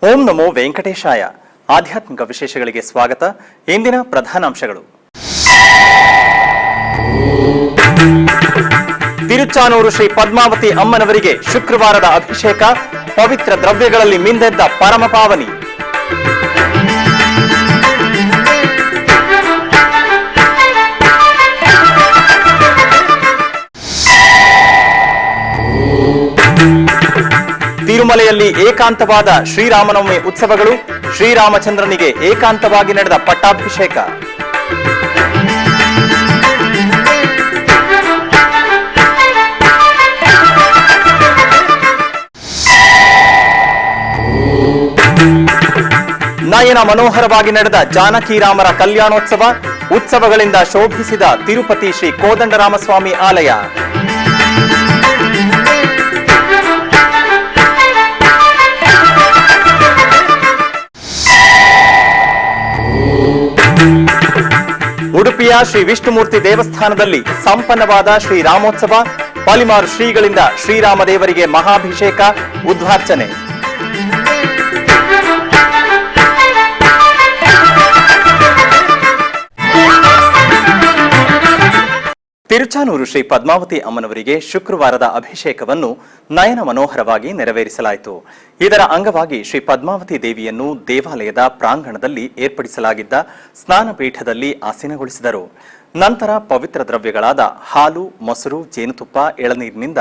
ಓಂ ನಮೋ ವೆಂಕಟೇಶಾಯ. ಆಧ್ಯಾತ್ಮಿಕ ವಿಶೇಷಗಳಿಗೆ ಸ್ವಾಗತ. ಇಂದಿನ ಪ್ರಧಾನಾಂಶಗಳು: ತಿರುಚಾನೂರು ಶ್ರೀ ಪದ್ಮಾವತಿ ಅಮ್ಮನವರಿಗೆ ಶುಕ್ರವಾರದ ಅಭಿಷೇಕ, ಪವಿತ್ರ ದ್ರವ್ಯಗಳಲ್ಲಿ ಮಿಂದೆದ್ದ ಪರಮಪಾವನಿ. ತಿರುಮಲೆಯಲ್ಲಿ ಏಕಾಂತವಾದ ಶ್ರೀರಾಮನವಮಿ ಉತ್ಸವಗಳು, ಶ್ರೀರಾಮಚಂದ್ರನಿಗೆ ಏಕಾಂತವಾಗಿ ನಡೆದ ಪಟ್ಟಾಭಿಷೇಕ. ನಯನ ಮನೋಹರವಾಗಿ ನಡೆದ ಜಾನಕಿರಾಮರ ಕಲ್ಯಾಣೋತ್ಸವ, ಉತ್ಸವಗಳಿಂದ ಶೋಭಿಸಿದ ತಿರುಪತಿ ಶ್ರೀ ಕೋದಂಡರಾಮಸ್ವಾಮಿ ಆಲಯ. ಉಡುಪಿಯ ಶ್ರೀ ವಿಷ್ಣುಮೂರ್ತಿ ದೇವಸ್ಥಾನದಲ್ಲಿ ಸಂಪನ್ನವಾದ ಶ್ರೀರಾಮೋತ್ಸವ, ಪಾಲಿಮಾರು ಶ್ರೀಗಳಿಂದ ಶ್ರೀರಾಮದೇವರಿಗೆ ಮಹಾಭಿಷೇಕ, ಉದ್ವಾರ್ಚನೆ. ತಿರುಚಾನೂರು ಶ್ರೀ ಪದ್ಮಾವತಿ ಅಮ್ಮನವರಿಗೆ ಶುಕ್ರವಾರದ ಅಭಿಷೇಕವನ್ನು ನಯನ ಮನೋಹರವಾಗಿ ನೆರವೇರಿಸಲಾಯಿತು. ಇದರ ಅಂಗವಾಗಿ ಶ್ರೀ ಪದ್ಮಾವತಿ ದೇವಿಯನ್ನು ದೇವಾಲಯದ ಪ್ರಾಂಗಣದಲ್ಲಿ ಏರ್ಪಡಿಸಲಾಗಿದ್ದ ಸ್ನಾನಪೀಠದಲ್ಲಿ ಆಸೀನಗೊಳಿಸಿದರು. ನಂತರ ಪವಿತ್ರ ದ್ರವ್ಯಗಳಾದ ಹಾಲು, ಮೊಸರು, ಜೇನುತುಪ್ಪ, ಎಳನೀರಿನಿಂದ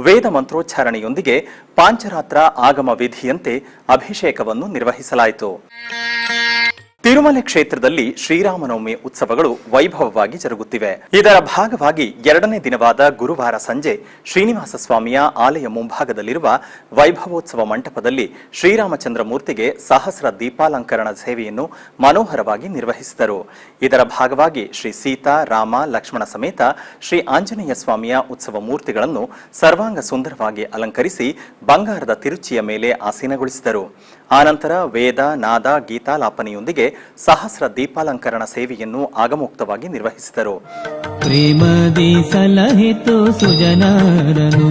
ವೇದ ಮಂತ್ರೋಚ್ಚಾರಣೆಯೊಂದಿಗೆ ಪಾಂಚರಾತ್ರ ಆಗಮ ವಿಧಿಯಂತೆ ಅಭಿಷೇಕವನ್ನು ನಿರ್ವಹಿಸಲಾಯಿತು. ತಿರುಮಲೆ ಕ್ಷೇತ್ರದಲ್ಲಿ ಶ್ರೀರಾಮನವಮಿ ಉತ್ಸವಗಳು ವೈಭವವಾಗಿ ಜರುಗುತ್ತಿವೆ. ಇದರ ಭಾಗವಾಗಿ ಎರಡನೇ ದಿನವಾದ ಗುರುವಾರ ಸಂಜೆ ಶ್ರೀನಿವಾಸ ಸ್ವಾಮಿಯ ಆಲಯ ಮುಂಭಾಗದಲ್ಲಿರುವ ವೈಭವೋತ್ಸವ ಮಂಟಪದಲ್ಲಿ ಶ್ರೀರಾಮಚಂದ್ರ ಮೂರ್ತಿಗೆ ಸಹಸ್ರ ದೀಪಾಲಂಕರಣ ಸೇವೆಯನ್ನು ಮನೋಹರವಾಗಿ ನಿರ್ವಹಿಸಿದರು. ಇದರ ಭಾಗವಾಗಿ ಶ್ರೀ ಸೀತಾ, ರಾಮ, ಲಕ್ಷ್ಮಣ ಸಮೇತ ಶ್ರೀ ಆಂಜನೇಯ ಸ್ವಾಮಿಯ ಉತ್ಸವ ಮೂರ್ತಿಗಳನ್ನು ಸರ್ವಾಂಗ ಸುಂದರವಾಗಿ ಅಲಂಕರಿಸಿ ಬಂಗಾರದ ತಿರುಚಿಯ ಮೇಲೆ ಆಸೀನಗೊಳಿಸಿದರು. ಆನಂತರ ವೇದ, ನಾದ, ಗೀತಾಲಾಪನೆಯೊಂದಿಗೆ ಸಹಸ್ರ ದೀಪಾಲಂಕರಣ ಸೇವೆಯನ್ನು ಆಗಮೋಕ್ತವಾಗಿ ನಿರ್ವಹಿಸಿದರು. ಪ್ರೇಮದಿ ಸಲಹಿತು ಸುಜನರನು,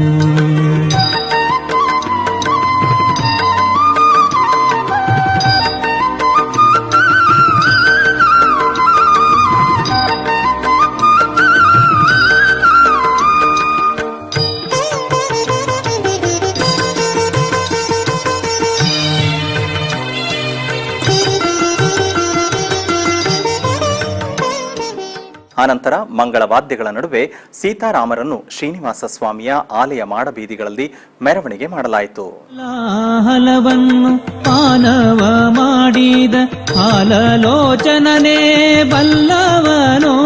ಆನಂತರ ಮಂಗಳವಾದ್ಯಗಳ ನಡುವೆ ಸೀತಾರಾಮರನ್ನು ಶ್ರೀನಿವಾಸ ಸ್ವಾಮಿಯ ಆಲಯ ಮಾಡಬೀದಿಗಳಲ್ಲಿ ಮೆರವಣಿಗೆ ಮಾಡಲಾಯಿತು. ಹಲವನ್ನು ಪಾನವ ಮಾಡಿದ ಹಾಲಲೋಚನನೇ ಬಲ್ಲವನೋ,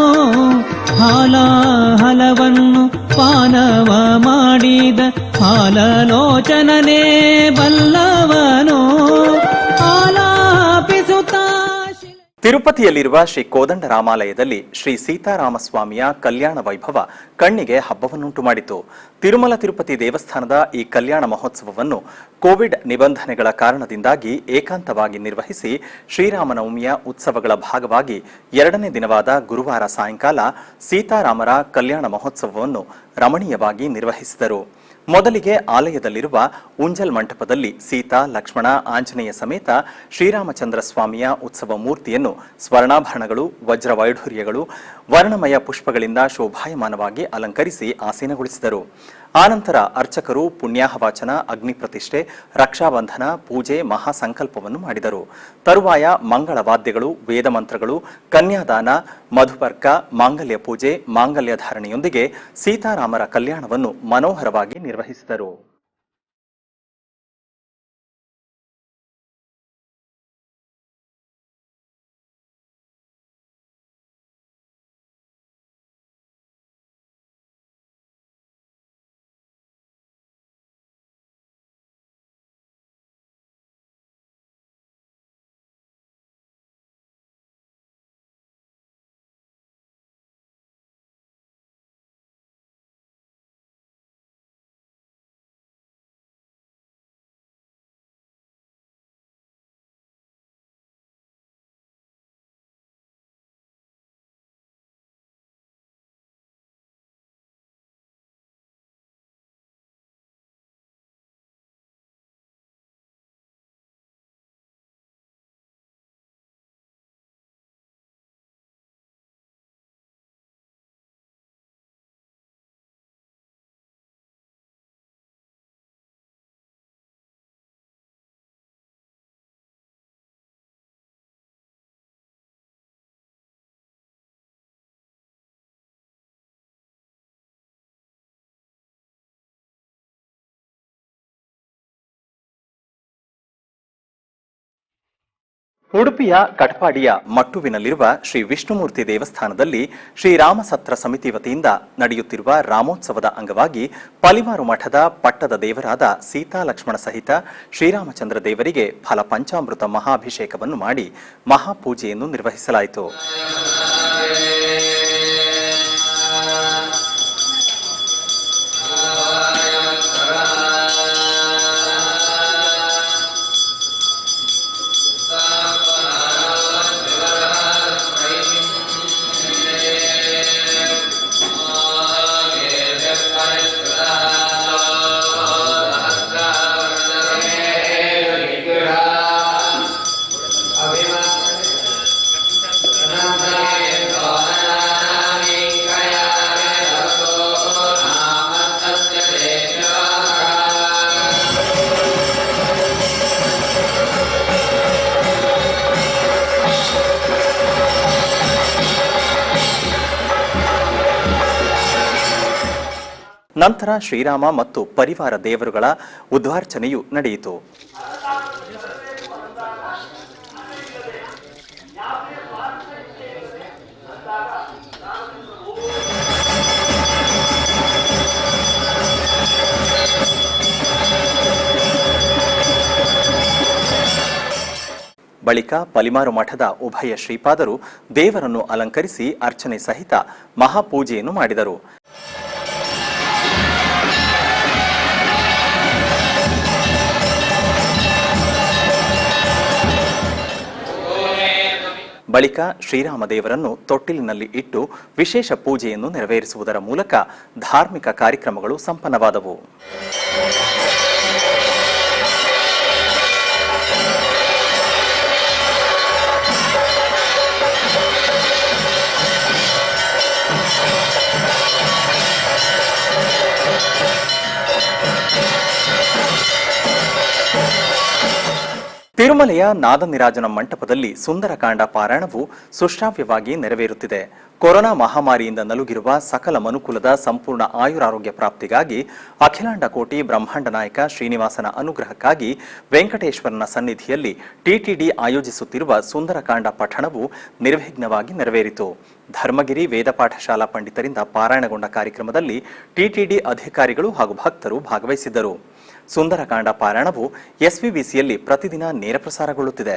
ಹಲವನ್ನು ಪಾನವ ಮಾಡಿದ ಹಾಲಲೋಚನನೇ ಬಲ್ಲವನೋ, ತಿರುಪತಿಯಲ್ಲಿರುವ ಶ್ರೀ ಕೋದಂಡರಾಮಾಲಯದಲ್ಲಿ ಶ್ರೀ ಸೀತಾರಾಮಸ್ವಾಮಿಯ ಕಲ್ಯಾಣ ವೈಭವ ಕಣ್ಣಿಗೆ ಹಬ್ಬವನ್ನುಂಟು ಮಾಡಿತು. ತಿರುಮಲ ತಿರುಪತಿ ದೇವಸ್ಥಾನದ ಈ ಕಲ್ಯಾಣ ಮಹೋತ್ಸವವನ್ನು ಕೋವಿಡ್ ನಿಬಂಧನೆಗಳ ಕಾರಣದಿಂದಾಗಿ ಏಕಾಂತವಾಗಿ ನಿರ್ವಹಿಸಿ ಶ್ರೀರಾಮನವಮಿಯ ಉತ್ಸವಗಳ ಭಾಗವಾಗಿ ಎರಡನೇ ದಿನವಾದ ಗುರುವಾರ ಸಾಯಂಕಾಲ ಸೀತಾರಾಮರ ಕಲ್ಯಾಣ ಮಹೋತ್ಸವವನ್ನು ರಮಣೀಯವಾಗಿ ನಿರ್ವಹಿಸಿದರು. ಮೊದಲಿಗೆ ಆಲಯದಲ್ಲಿರುವ ಉಂಜಲ್ ಮಂಟಪದಲ್ಲಿ ಸೀತಾ, ಲಕ್ಷ್ಮಣ, ಆಂಜನೇಯ ಸಮೇತ ಶ್ರೀರಾಮಚಂದ್ರ ಸ್ವಾಮಿಯ ಉತ್ಸವ ಮೂರ್ತಿಯನ್ನು ಸ್ವರ್ಣಾಭರಣಗಳು, ವಜ್ರವೈಢೂರ್ಯಗಳು, ವರ್ಣಮಯ ಪುಷ್ಪಗಳಿಂದ ಶೋಭಾಯಮಾನವಾಗಿ ಅಲಂಕರಿಸಿ ಆಸೀನಗೊಳಿಸಿದರು. ಆನಂತರ ಅರ್ಚಕರು ಪುಣ್ಯಾಹವಾಚನ, ಅಗ್ನಿ ಪ್ರತಿಷ್ಠೆ, ರಕ್ಷಾಬಂಧನ, ಪೂಜೆ, ಮಹಾಸಂಕಲ್ಪವನ್ನು ಮಾಡಿದರು. ತರುವಾಯ ಮಂಗಳವಾದ್ಯಗಳು, ವೇದಮಂತ್ರಗಳು, ಕನ್ಯಾದಾನ, ಮಧುಪರ್ಕ, ಮಾಂಗಲ್ಯ ಪೂಜೆ, ಮಾಂಗಲ್ಯ ಧಾರಣೆಯೊಂದಿಗೆ ಸೀತಾರಾಮರ ಕಲ್ಯಾಣವನ್ನು ಮನೋಹರವಾಗಿ ನಿರ್ವಹಿಸಿದರು. ಉಡುಪಿಯ ಕಟಪಾಡಿಯ ಮಟ್ಟುವಿನಲ್ಲಿರುವ ಶ್ರೀ ವಿಷ್ಣುಮೂರ್ತಿ ದೇವಸ್ಥಾನದಲ್ಲಿ ಶ್ರೀರಾಮ ಸತ್ರ ಸಮಿತಿ ವತಿಯಿಂದ ನಡೆಯುತ್ತಿರುವ ರಾಮೋತ್ಸವದ ಅಂಗವಾಗಿ ಪಲಿಮಾರು ಮಠದ ಪಟ್ಟದ ದೇವರಾದ ಸೀತಾ ಲಕ್ಷ್ಮಣ ಸಹಿತ ಶ್ರೀರಾಮಚಂದ್ರ ದೇವರಿಗೆ ಫಲ ಪಂಚಾಮೃತ ಮಹಾಭಿಷೇಕವನ್ನು ಮಾಡಿ ಮಹಾಪೂಜೆಯನ್ನು ನಿರ್ವಹಿಸಲಾಯಿತು. ನಂತರ ಶ್ರೀರಾಮ ಮತ್ತು ಪರಿವಾರ ದೇವರುಗಳ ಉದ್ವಾರ್ಚನೆಯು ನಡೆಯಿತು. ಬಳಿಕ ಪಲಿಮಾರು ಮಠದ ಉಭಯ ಶ್ರೀಪಾದರು ದೇವರನ್ನು ಅಲಂಕರಿಸಿ ಅರ್ಚನೆ ಸಹಿತ ಮಹಾಪೂಜೆಯನ್ನು ಮಾಡಿದರು. ಬಳಿಕ ಶ್ರೀರಾಮ ದೇವರನ್ನು ತೊಟ್ಟಿಲಿನಲ್ಲಿ ಇಟ್ಟು ವಿಶೇಷ ಪೂಜೆಯನ್ನು ನೆರವೇರಿಸುವುದರ ಮೂಲಕ ಧಾರ್ಮಿಕ ಕಾರ್ಯಕ್ರಮಗಳು ಸಂಪನ್ನವಾದವು. ತಿರುಮಲೆಯ ನಾದನಿರಾಜನ ಮಂಟಪದಲ್ಲಿ ಸುಂದರಕಾಂಡ ಪಾರಾಯಣವು ಸುಶ್ರಾವ್ಯವಾಗಿ ನೆರವೇರುತ್ತಿದೆ. ಕೊರೋನಾ ಮಹಾಮಾರಿಯಿಂದ ನಲುಗಿರುವ ಸಕಲ ಮನುಕುಲದ ಸಂಪೂರ್ಣ ಆಯುರಾರೋಗ್ಯ ಪ್ರಾಪ್ತಿಗಾಗಿ ಅಖಿಲಾಂಡ ಕೋಟಿ ಬ್ರಹ್ಮಾಂಡ ನಾಯಕ ಶ್ರೀನಿವಾಸನ ಅನುಗ್ರಹಕ್ಕಾಗಿ ವೆಂಕಟೇಶ್ವರನ ಸನ್ನಿಧಿಯಲ್ಲಿ ಟಿಟಿಡಿ ಆಯೋಜಿಸುತ್ತಿರುವ ಸುಂದರಕಾಂಡ ಪಠಣವು ನಿರ್ವಿಘ್ನವಾಗಿ ನೆರವೇರಿತು. ಧರ್ಮಗಿರಿ ವೇದ ಪಾಠಶಾಲಾ ಪಂಡಿತರಿಂದ ಪಾರಾಯಣಗೊಂಡ ಕಾರ್ಯಕ್ರಮದಲ್ಲಿ ಟಿಟಿಡಿ ಅಧಿಕಾರಿಗಳು ಹಾಗೂ ಭಕ್ತರು ಭಾಗವಹಿಸಿದ್ದರು. ಸುಂದರಕಾಂಡ ಪಾರಾಯಣವು ಎಸ್ವಿಬಿಸಿಯಲ್ಲಿ ಪ್ರತಿದಿನ ನೇರ ಪ್ರಸಾರಗೊಳ್ಳುತ್ತಿದೆ.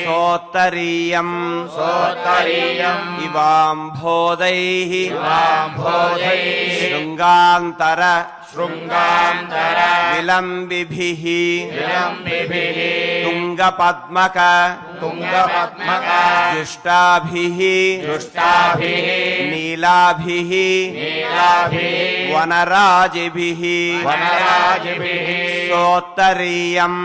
ಸೋತ್ತರೀಯಂ ಇವಾಂಭೋದೈಃ ಶೃಂಗಾಂತರ ವಿಲಂಬಿಭಿಃ ತುಂಗಪದ್ಮಕ ಜುಷ್ಟಾಭಿಃ ನೀಲಾಭಿಃ ವನರಾಜಿಭಿಃ ಸೋತ್ತರೀಯಂ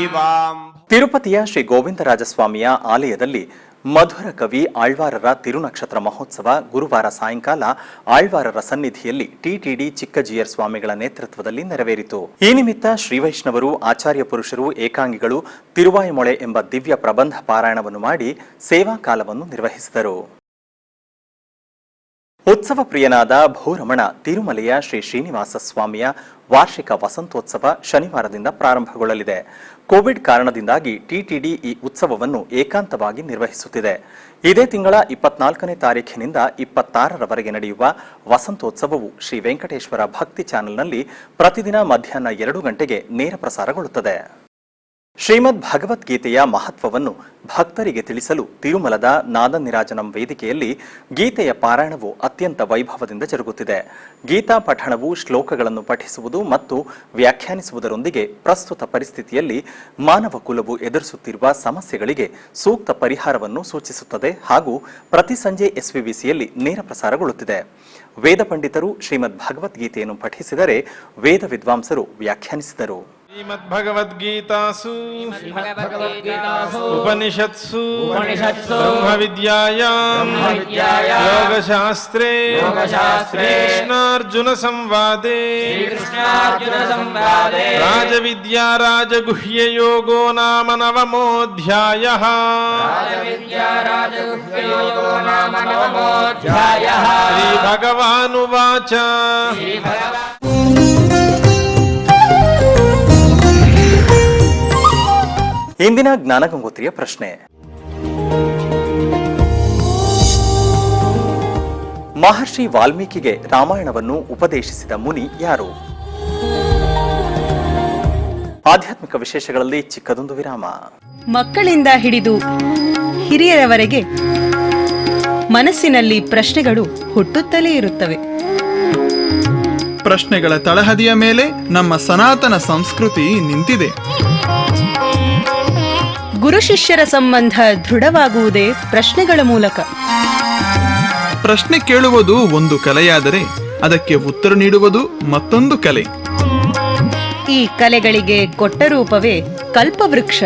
ಇವಾಂ. ತಿರುಪತಿಯ ಶ್ರೀ ಗೋವಿಂದರಾಜಸ್ವಾಮಿಯ ಆಲಯದಲ್ಲಿ ಮಧುರ ಕವಿ ಆಳ್ವಾರರ ತಿರುನಕ್ಷತ್ರ ಮಹೋತ್ಸವ ಗುರುವಾರ ಸಾಯಂಕಾಲ ಆಳ್ವಾರರ ಸನ್ನಿಧಿಯಲ್ಲಿ ಟಿಟಿಡಿ ಚಿಕ್ಕಜಿಯರ್ ಸ್ವಾಮಿಗಳ ನೇತೃತ್ವದಲ್ಲಿ ನೆರವೇರಿತು. ಈ ನಿಮಿತ್ತ ಶ್ರೀವೈಷ್ಣವರು, ಆಚಾರ್ಯ ಪುರುಷರು, ಏಕಾಂಗಿಗಳು ತಿರುವಾಯಿಮೊಳೆ ಎಂಬ ದಿವ್ಯ ಪ್ರಬಂಧ ಪಾರಾಯಣವನ್ನು ಮಾಡಿ ಸೇವಾ ಕಾಲವನ್ನು ನಿರ್ವಹಿಸಿದರು. ಉತ್ಸವ ಪ್ರಿಯನಾದ ಭೂರಮಣ ತಿರುಮಲೆಯ ಶ್ರೀ ಶ್ರೀನಿವಾಸ ಸ್ವಾಮಿಯ ವಾರ್ಷಿಕ ವಸಂತೋತ್ಸವ ಶನಿವಾರದಿಂದ ಪ್ರಾರಂಭಗೊಳ್ಳಲಿದೆ. ಕೋವಿಡ್ ಕಾರಣದಿಂದಾಗಿ ಟಿಟಿಡಿ ಈ ಉತ್ಸವವನ್ನು ಏಕಾಂತವಾಗಿ ನಿರ್ವಹಿಸುತ್ತಿದೆ. ಇದೇ ತಿಂಗಳ 24ನೇ ತಾರೀಖಿನಿಂದ 26ರವರೆಗೆ ನಡೆಯುವ ವಸಂತೋತ್ಸವವು ಶ್ರೀ ವೆಂಕಟೇಶ್ವರ ಭಕ್ತಿ ಚಾನೆಲ್ನಲ್ಲಿ ಪ್ರತಿದಿನ ಮಧ್ಯಾಹ್ನ 2 ಗಂಟೆಗೆ ನೇರ ಪ್ರಸಾರಗೊಳ್ಳುತ್ತದೆ. ಶ್ರೀಮದ್ ಭಗವದ್ಗೀತೆಯ ಮಹತ್ವವನ್ನು ಭಕ್ತರಿಗೆ ತಿಳಿಸಲು ತಿರುಮಲದ ನಾದನಿರಾಜನಂ ವೇದಿಕೆಯಲ್ಲಿ ಗೀತೆಯ ಪಾರಾಯಣವು ಅತ್ಯಂತ ವೈಭವದಿಂದ ಜರುಗುತ್ತಿದೆ. ಗೀತಾ ಪಠಣವು ಶ್ಲೋಕಗಳನ್ನು ಪಠಿಸುವುದು ಮತ್ತು ವ್ಯಾಖ್ಯಾನಿಸುವುದರೊಂದಿಗೆ ಪ್ರಸ್ತುತ ಪರಿಸ್ಥಿತಿಯಲ್ಲಿ ಮಾನವ ಕುಲವು ಎದುರಿಸುತ್ತಿರುವ ಸಮಸ್ಯೆಗಳಿಗೆ ಸೂಕ್ತ ಪರಿಹಾರವನ್ನು ಸೂಚಿಸುತ್ತದೆ ಹಾಗೂ ಪ್ರತಿ ಸಂಜೆ ಎಸ್ವಿಬಿಸಿಯಲ್ಲಿ ನೇರ ಪ್ರಸಾರಗೊಳ್ಳುತ್ತಿದೆ. ವೇದ ಪಂಡಿತರು ಶ್ರೀಮದ್ ಭಗವದ್ಗೀತೆಯನ್ನು ಪಠಿಸಿದರೆ ವೇದ ವಿದ್ವಾಂಸರು ವ್ಯಾಖ್ಯಾನಿಸಿದರು. श्रीमद्भगवद्गीतासु उपनिषत्सु ब्रह्मविद्यायां योगशास्त्रे कृष्णार्जुन संवादे राजविद्या राजगुह्ययोगो नाम नवमोऽध्यायः। श्रीभगवानुवाच ಇಂದಿನ ಜ್ಞಾನಗಂಗೋತ್ರಿಯ ಪ್ರಶ್ನೆ. ಮಹರ್ಷಿ ವಾಲ್ಮೀಕಿಗೆ ರಾಮಾಯಣವನ್ನು ಉಪದೇಶಿಸಿದ ಮುನಿ ಯಾರು? ಆಧ್ಯಾತ್ಮಿಕ ವಿಶೇಷಗಳಲ್ಲಿ ಚಿಕ್ಕದೊಂದು ವಿರಾಮ. ಮಕ್ಕಳಿಂದ ಹಿಡಿದು ಹಿರಿಯರವರೆಗೆ ಮನಸ್ಸಿನಲ್ಲಿ ಪ್ರಶ್ನೆಗಳು ಹುಟ್ಟುತ್ತಲೇ ಇರುತ್ತವೆ. ಪ್ರಶ್ನೆಗಳ ತಳಹದಿಯ ಮೇಲೆ ನಮ್ಮ ಸನಾತನ ಸಂಸ್ಕೃತಿ ನಿಂತಿದೆ. ಗುರು ಶಿಷ್ಯರ ಸಂಬಂಧ ದೃಢವಾಗುವುದೇ ಪ್ರಶ್ನೆಗಳ ಮೂಲಕ. ಪ್ರಶ್ನೆ ಕೇಳುವುದು ಒಂದು ಕಲೆಯಾದರೆ ಅದಕ್ಕೆ ಉತ್ತರ ನೀಡುವುದು ಮತ್ತೊಂದು ಕಲೆ. ಈ ಕಲೆಗಳಿಗೆ ಕೊಟ್ಟ ರೂಪವೇ ಕಲ್ಪವೃಕ್ಷ.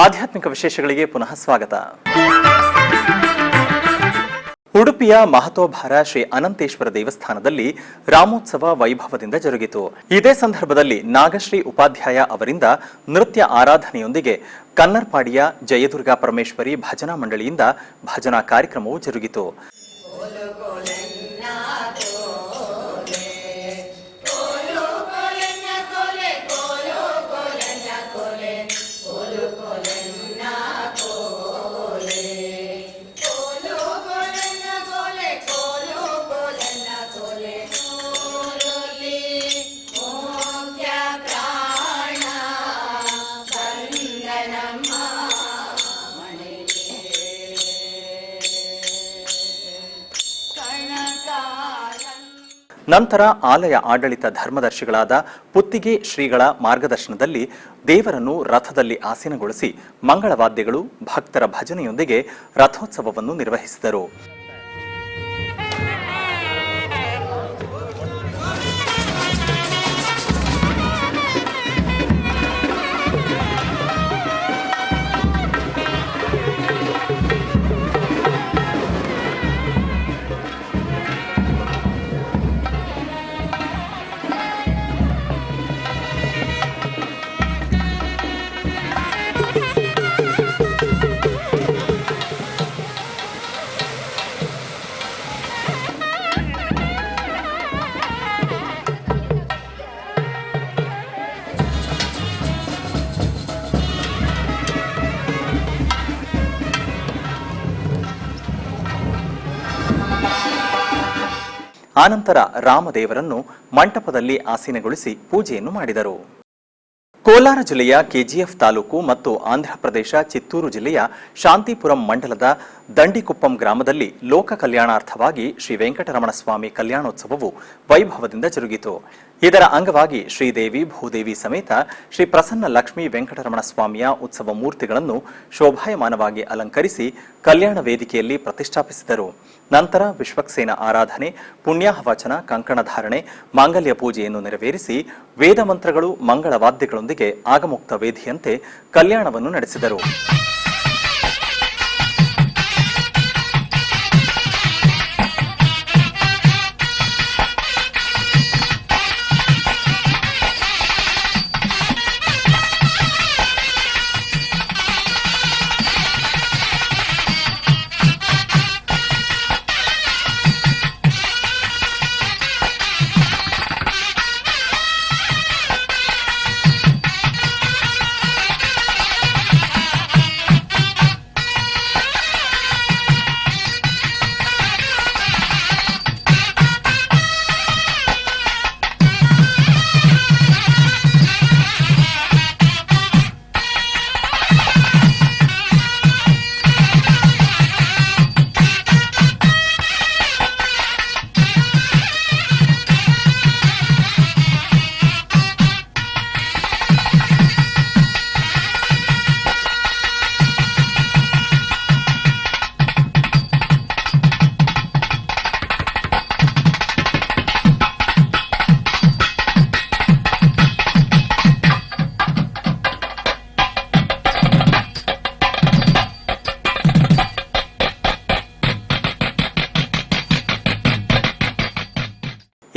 ಆಧ್ಯಾತ್ಮಿಕ ವಿಶೇಷಗಳಿಗೆ ಪುನಃ ಸ್ವಾಗತ. ಉಡುಪಿಯ ಮಹತೋಭಾರ ಶ್ರೀ ಅನಂತೇಶ್ವರ ದೇವಸ್ಥಾನದಲ್ಲಿ ರಾಮೋತ್ಸವ ವೈಭವದಿಂದ ಜರುಗಿತು. ಇದೇ ಸಂದರ್ಭದಲ್ಲಿ ನಾಗಶ್ರೀ ಉಪಾಧ್ಯಾಯ ಅವರಿಂದ ನೃತ್ಯ ಆರಾಧನೆಯೊಂದಿಗೆ ಕನ್ನರ್ಪಾಡಿಯ ಜಯದುರ್ಗಾ ಪರಮೇಶ್ವರಿ ಭಜನಾ ಮಂಡಳಿಯಿಂದ ಭಜನಾ ಕಾರ್ಯಕ್ರಮವು ಜರುಗಿತು. ನಂತರ ಆಲಯ ಆಡಳಿತ ಧರ್ಮದರ್ಶಿಗಳಾದ ಪುತ್ತಿಗೆ ಶ್ರೀಗಳ ಮಾರ್ಗದರ್ಶನದಲ್ಲಿ ದೇವರನ್ನು ರಥದಲ್ಲಿ ಆಸೀನಗೊಳಿಸಿ ಮಂಗಳವಾದ್ಯಗಳು ಭಕ್ತರ ಭಜನೆಯೊಂದಿಗೆ ರಥೋತ್ಸವವನ್ನು ನಿರ್ವಹಿಸಿದರು. ಆನಂತರ ರಾಮದೇವರನ್ನು ಮಂಟಪದಲ್ಲಿ ಆಸೀನಗೊಳಿಸಿ ಪೂಜೆಯನ್ನು ಮಾಡಿದರು. ಕೋಲಾರ ಜಿಲ್ಲೆಯ ಕೆಜಿಎಫ್ ತಾಲೂಕು ಮತ್ತು ಆಂಧ್ರಪ್ರದೇಶ ಚಿತ್ತೂರು ಜಿಲ್ಲೆಯ ಶಾಂತಿಪುರಂ ಮಂಡಲದ ದಂಡಿಕುಪ್ಪಂ ಗ್ರಾಮದಲ್ಲಿ ಲೋಕ ಕಲ್ಯಾಣಾರ್ಥವಾಗಿ ಶ್ರೀ ವೆಂಕಟರಮಣ ಸ್ವಾಮಿ ಕಲ್ಯಾಣೋತ್ಸವವು ವೈಭವದಿಂದ ಜರುಗಿತು. ಇದರ ಅಂಗವಾಗಿ ಶ್ರೀದೇವಿ ಭೂದೇವಿ ಸಮೇತ ಶ್ರೀ ಪ್ರಸನ್ನ ಲಕ್ಷ್ಮೀ ವೆಂಕಟರಮಣ ಸ್ವಾಮಿಯ ಉತ್ಸವ ಮೂರ್ತಿಗಳನ್ನು ಶೋಭಾಯಮಾನವಾಗಿ ಅಲಂಕರಿಸಿ ಕಲ್ಯಾಣ ವೇದಿಕೆಯಲ್ಲಿ ಪ್ರತಿಷ್ಠಾಪಿಸಿದರು. ನಂತರ ವಿಶ್ವಕ್ಸೇನ ಆರಾಧನೆ, ಪುಣ್ಯಾಹವಚನ, ಕಂಕಣಧಾರಣೆ, ಮಾಂಗಲ್ಯ ಪೂಜೆಯನ್ನು ನೆರವೇರಿಸಿ ವೇದ ಮಂತ್ರಗಳು, ಮಂಗಳವಾದ್ಯಗಳೊಂದಿಗೆ ಆಗಮುಕ್ತ ವೇದಿಯಂತೆ ಕಲ್ಯಾಣವನ್ನು ನಡೆಸಿದರು.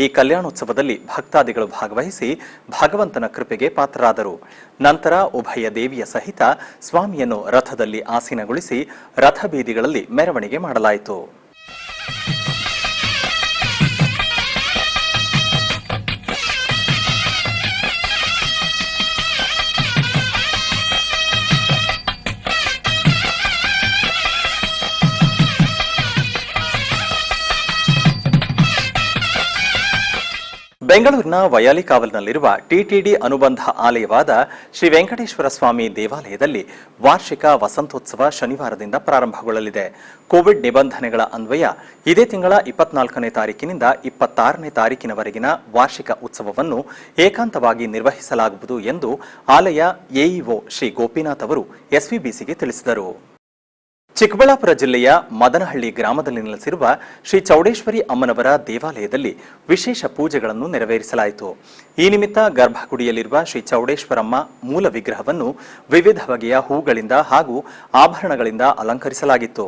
ಈ ಕಲ್ಯಾಣೋತ್ಸವದಲ್ಲಿ ಭಕ್ತಾದಿಗಳು ಭಾಗವಹಿಸಿ ಭಗವಂತನ ಕೃಪೆಗೆ ಪಾತ್ರರಾದರು. ನಂತರ ಉಭಯ ದೇವಿಯ ಸಹಿತ ಸ್ವಾಮಿಯನ್ನು ರಥದಲ್ಲಿ ಆಸೀನಗೊಳಿಸಿ ರಥ ಬೀದಿಗಳಲ್ಲಿ ಮೆರವಣಿಗೆ ಮಾಡಲಾಯಿತು. ಬೆಂಗಳೂರಿನ ವಯಾಲಿಕಾವಲ್ನಲ್ಲಿರುವ ಟಿಟಿಡಿ ಅನುಬಂಧ ಆಲಯವಾದ ಶ್ರೀ ವೆಂಕಟೇಶ್ವರ ಸ್ವಾಮಿ ದೇವಾಲಯದಲ್ಲಿ ವಾರ್ಷಿಕ ವಸಂತೋತ್ಸವ ಶನಿವಾರದಿಂದ ಪ್ರಾರಂಭಗೊಳ್ಳಲಿದೆ. ಕೋವಿಡ್ ನಿಬಂಧನೆಗಳ ಅನ್ವಯ ಇದೇ ತಿಂಗಳ 24ನೇ ತಾರೀಕಿನಿಂದ 26ನೇ ತಾರೀಕಿನವರೆಗಿನ ವಾರ್ಷಿಕ ಉತ್ಸವವನ್ನು ಏಕಾಂತವಾಗಿ ನಿರ್ವಹಿಸಲಾಗುವುದು ಎಂದು ಆಲಯ ಎಇಒ ಶ್ರೀ ಗೋಪಿನಾಥ್ ಅವರು ಎಸ್ವಿಬಿಸಿಗೆ ತಿಳಿಸಿದರು. ಚಿಕ್ಕಬಳ್ಳಾಪುರ ಜಿಲ್ಲೆಯ ಮದನಹಳ್ಳಿ ಗ್ರಾಮದಲ್ಲಿ ನೆಲೆಸಿರುವ ಶ್ರೀ ಚೌಡೇಶ್ವರಿ ಅಮ್ಮನವರ ದೇವಾಲಯದಲ್ಲಿ ವಿಶೇಷ ಪೂಜೆಗಳನ್ನು ನೆರವೇರಿಸಲಾಯಿತು. ಈ ನಿಮಿತ್ತ ಗರ್ಭಗುಡಿಯಲ್ಲಿರುವ ಶ್ರೀ ಚೌಡೇಶ್ವರಮ್ಮ ಮೂಲ ವಿಗ್ರಹವನ್ನು ವಿವಿಧ ಬಗೆಯ ಹೂಗಳಿಂದ ಹಾಗೂ ಆಭರಣಗಳಿಂದ ಅಲಂಕರಿಸಲಾಗಿತ್ತು.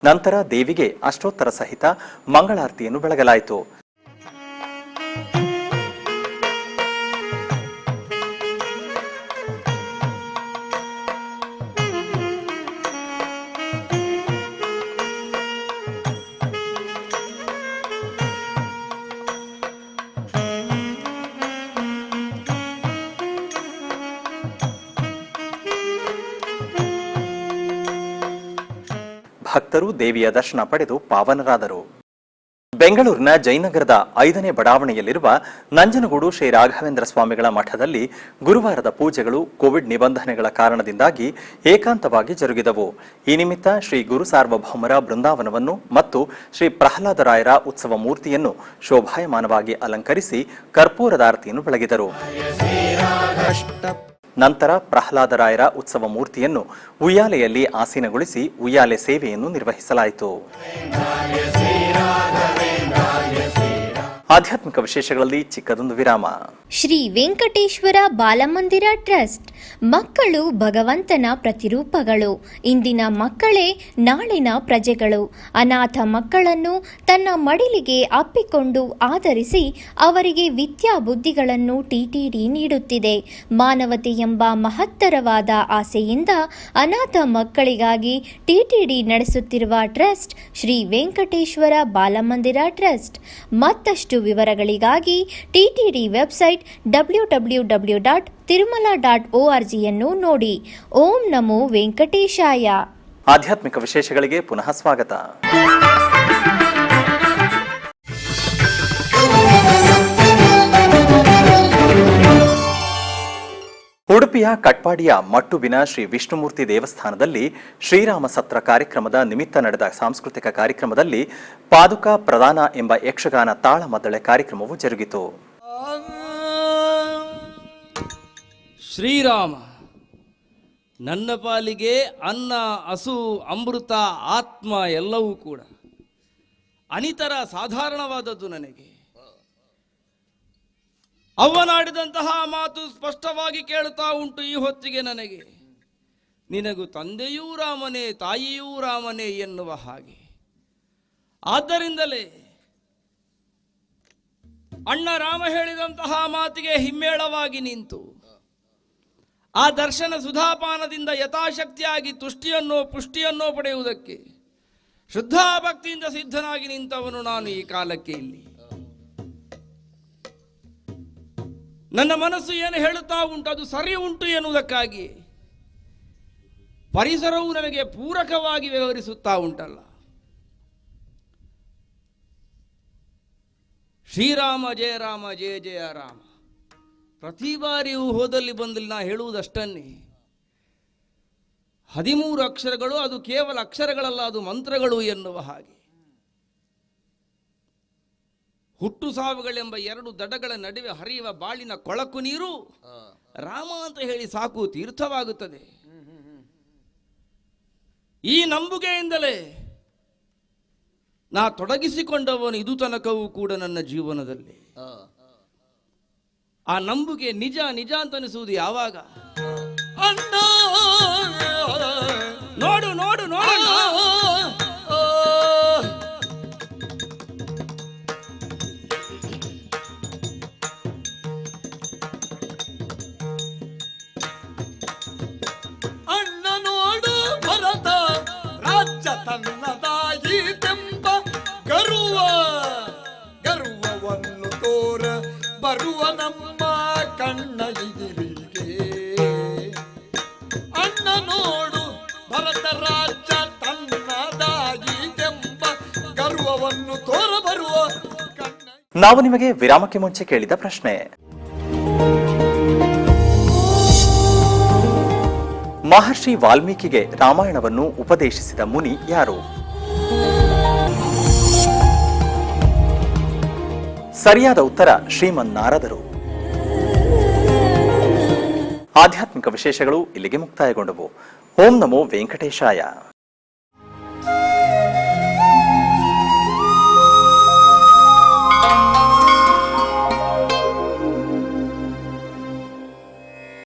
ನಂತರ ದೇವಿಗೆ ಅಷ್ಟೋತ್ತರ ಸಹಿತ ಮಂಗಳಾರತಿಯನ್ನು ಬೆಳಗಲಾಯಿತು. ಭಕ್ತರು ದೇವಿಯ ದರ್ಶನ ಪಡೆದು ಪಾವನರಾದರು. ಬೆಂಗಳೂರಿನ ಜಯನಗರದ 5ನೇ ಬಡಾವಣೆಯಲ್ಲಿರುವ ನಂಜನಗೂಡು ಶ್ರೀ ರಾಘವೇಂದ್ರ ಸ್ವಾಮಿಗಳ ಮಠದಲ್ಲಿ ಗುರುವಾರದ ಪೂಜೆಗಳು ಕೋವಿಡ್ ನಿಬಂಧನೆಗಳ ಕಾರಣದಿಂದಾಗಿ ಏಕಾಂತವಾಗಿ ಜರುಗಿದವು. ಈ ನಿಮಿತ್ತ ಶ್ರೀ ಗುರು ಸಾರ್ವಭೌಮರ ಬೃಂದಾವನವನ್ನು ಮತ್ತು ಶ್ರೀ ಪ್ರಹ್ಲಾದರಾಯರ ಉತ್ಸವ ಮೂರ್ತಿಯನ್ನು ಶೋಭಾಯಮಾನವಾಗಿ ಅಲಂಕರಿಸಿ ಕರ್ಪೂರದಾರತಿಯನ್ನು ಬೆಳಗಿದರು. ನಂತರ ಪ್ರಹ್ಲಾದರಾಯರ ಉತ್ಸವ ಮೂರ್ತಿಯನ್ನು ಉಯ್ಯಾಲೆಯಲ್ಲಿ ಆಸೀನಗೊಳಿಸಿ ಉಯ್ಯಾಲೆ ಸೇವೆಯನ್ನು ನಿರ್ವಹಿಸಲಾಯಿತು. ಆಧ್ಯಾತ್ಮಿಕ ವಿಶೇಷಗಳಲ್ಲಿ ಚಿಕ್ಕದೊಂದು ವಿರಾಮ. ಶ್ರೀ ವೆಂಕಟೇಶ್ವರ ಬಾಲಮಂದಿರ ಟ್ರಸ್ಟ್. ಮಕ್ಕಳು ಭಗವಂತನ ಪ್ರತಿರೂಪಗಳು. ಇಂದಿನ ಮಕ್ಕಳೇ ನಾಳಿನ ಪ್ರಜೆಗಳು. ಅನಾಥ ಮಕ್ಕಳನ್ನು ತನ್ನ ಮಡಿಲಿಗೆ ಅಪ್ಪಿಕೊಂಡು ಆದರಿಸಿ ಅವರಿಗೆ ವಿದ್ಯಾ ಬುದ್ಧಿಗಳನ್ನು ಟಿಟಿಡಿ ನೀಡುತ್ತಿದೆ. ಮಾನವತೆ ಎಂಬ ಮಹತ್ತರವಾದ ಆಸೆಯಿಂದ ಅನಾಥ ಮಕ್ಕಳಿಗಾಗಿ ಟಿಟಿಡಿ ನಡೆಸುತ್ತಿರುವ ಟ್ರಸ್ಟ್ ಶ್ರೀ ವೆಂಕಟೇಶ್ವರ ಬಾಲಮಂದಿರ ಟ್ರಸ್ಟ್. ಮತ್ತಷ್ಟು ವಿವರಗಳಿಗಾಗಿ ಟಿಟಿಡಿ ವೆಬ್ಸೈಟ್ www.tirumala.org ಯನ್ನು ನೋಡಿ. ಓಂ ನಮೋ ವೆಂಕಟೇಶಾಯ. ಆಧ್ಯಾತ್ಮಿಕ ವಿಶೇಷಗಳಿಗೆ ಪುನಃ ಸ್ವಾಗತ. ಉಡುಪಿಯ ಕಟ್ಪಾಡಿಯ ಮಟ್ಟುಬಿನ ಶ್ರೀ ವಿಷ್ಣುಮೂರ್ತಿ ದೇವಸ್ಥಾನದಲ್ಲಿ ಶ್ರೀರಾಮ ಸತ್ರ ಕಾರ್ಯಕ್ರಮದ ನಿಮಿತ್ತ ನಡೆದ ಸಾಂಸ್ಕೃತಿಕ ಕಾರ್ಯಕ್ರಮದಲ್ಲಿ ಪಾದುಕಾ ಪ್ರದಾನ ಎಂಬ ಯಕ್ಷಗಾನ ತಾಳಮದ್ದಳೆ ಕಾರ್ಯಕ್ರಮವು ಜರುಗಿತು. ಶ್ರೀರಾಮ ನನ್ನ ಪಾಲಿಗೆ ಅನ್ನ, ಹಸು, ಅಮೃತ, ಆತ್ಮ ಎಲ್ಲವೂ ಕೂಡ ಅನಿತರ ಸಾಧಾರಣವಾದದ್ದು. ನನಗೆ ಅವನಾಡಿದಂತಹ ಮಾತು ಸ್ಪಷ್ಟವಾಗಿ ಕೇಳುತ್ತಾ ಉಂಟು ಈ ಹೊತ್ತಿಗೆ ನನಗೆ. ನಿನಗೂ ತಂದೆಯೂ ರಾಮನೇ ತಾಯಿಯೂ ರಾಮನೇ ಎನ್ನುವ ಹಾಗೆ. ಆದ್ದರಿಂದಲೇ ಅಣ್ಣ ರಾಮ ಹೇಳಿದಂತಹ ಮಾತಿಗೆ ಹಿಮ್ಮೇಳವಾಗಿ ನಿಂತು ಆ ದರ್ಶನ ಸುಧಾಪಾನದಿಂದ ಯಥಾಶಕ್ತಿಯಾಗಿ ತುಷ್ಟಿಯನ್ನೋ ಪುಷ್ಟಿಯನ್ನೋ ಪಡೆಯುವುದಕ್ಕೆ ಶುದ್ಧಾಭಕ್ತಿಯಿಂದ ಸಿದ್ಧನಾಗಿ ನಿಂತವನು ನಾನು ಈ ಕಾಲಕ್ಕೆ ಇಲ್ಲಿ. ನನ್ನ ಮನಸ್ಸು ಏನು ಹೇಳುತ್ತಾ ಉಂಟು ಅದು ಸರಿ ಉಂಟು ಎನ್ನುವುದಕ್ಕಾಗಿ ಪರಿಸರವು ನನಗೆ ಪೂರಕವಾಗಿ ವ್ಯವಹರಿಸುತ್ತಾ ಉಂಟಲ್ಲ. ಶ್ರೀರಾಮ ಜಯ ರಾಮ ಜಯ ಜಯ ರಾಮ. ಪ್ರತಿ ಬಾರಿಯೂ ಹೋದಲ್ಲಿ ಬಂದಲ್ಲಿ ನಾ ಹೇಳುವುದಷ್ಟನ್ನೇ. 13 ಅಕ್ಷರಗಳು, ಅದು ಕೇವಲ ಅಕ್ಷರಗಳಲ್ಲ, ಅದು ಮಂತ್ರಗಳು ಎನ್ನುವ ಹಾಗೆ. ಹುಟ್ಟು ಸಾವುಗಳೆಂಬ ಎರಡು ದಡಗಳ ನಡುವೆ ಹರಿಯುವ ಬಾಳಿನ ಕೊಳಕು ನೀರು ರಾಮ ಅಂತ ಹೇಳಿ ಸಾಕು, ತೀರ್ಥವಾಗುತ್ತದೆ. ಈ ನಂಬುಗೆಯಿಂದಲೇ ನಾ ತೊಡಗಿಸಿಕೊಂಡವನು ಇದು ತನಕವೂ ಕೂಡ ನನ್ನ ಜೀವನದಲ್ಲಿ. ಆ ನಂಬುಗೆ ನಿಜ ನಿಜ ಅಂತ ಅನಿಸುವುದು ಯಾವಾಗ? ಅಣ್ಣ ನೋಡು ನೋಡು ನೋಡು ಅಣ್ಣ ನೋಡು ಭರತ ರಾಜ್ಯ ತನ್ನದಾಗಿ ತೆಂಬ ಗರ್ವವನ್ನು ತೋರ ಬರುವ ನಮ್ಮ ಕಣ್ಣ ಎದುರಿಗೆ. ಅಣ್ಣ ನೋಡು ಭರತ ರಾಜ್ಯ ತನ್ನದಾಗಿ ತೆಂಬ ಗರ್ವವನ್ನು ತೋರ ಬರುವ ಕಣ್ಣ. ನಾವು ನಿಮಗೆ ವಿರಾಮಕ್ಕೆ ಮುಂಚೆ ಕೇಳಿದ ಪ್ರಶ್ನೆ, ಮಹರ್ಷಿ ವಾಲ್ಮೀಕಿಗೆ ರಾಮಾಯಣವನ್ನು ಉಪದೇಶಿಸಿದ ಮುನಿ ಯಾರು? ಸರಿಯಾದ ಉತ್ತರ ಶ್ರೀಮನ್ನಾರದರು. ಆಧ್ಯಾತ್ಮಿಕ ವಿಶೇಷಗಳು ಇಲ್ಲಿಗೆ ಮುಕ್ತಾಯಗೊಂಡವು. ಓಂ ನಮೋ ವೆಂಕಟೇಶಾಯ.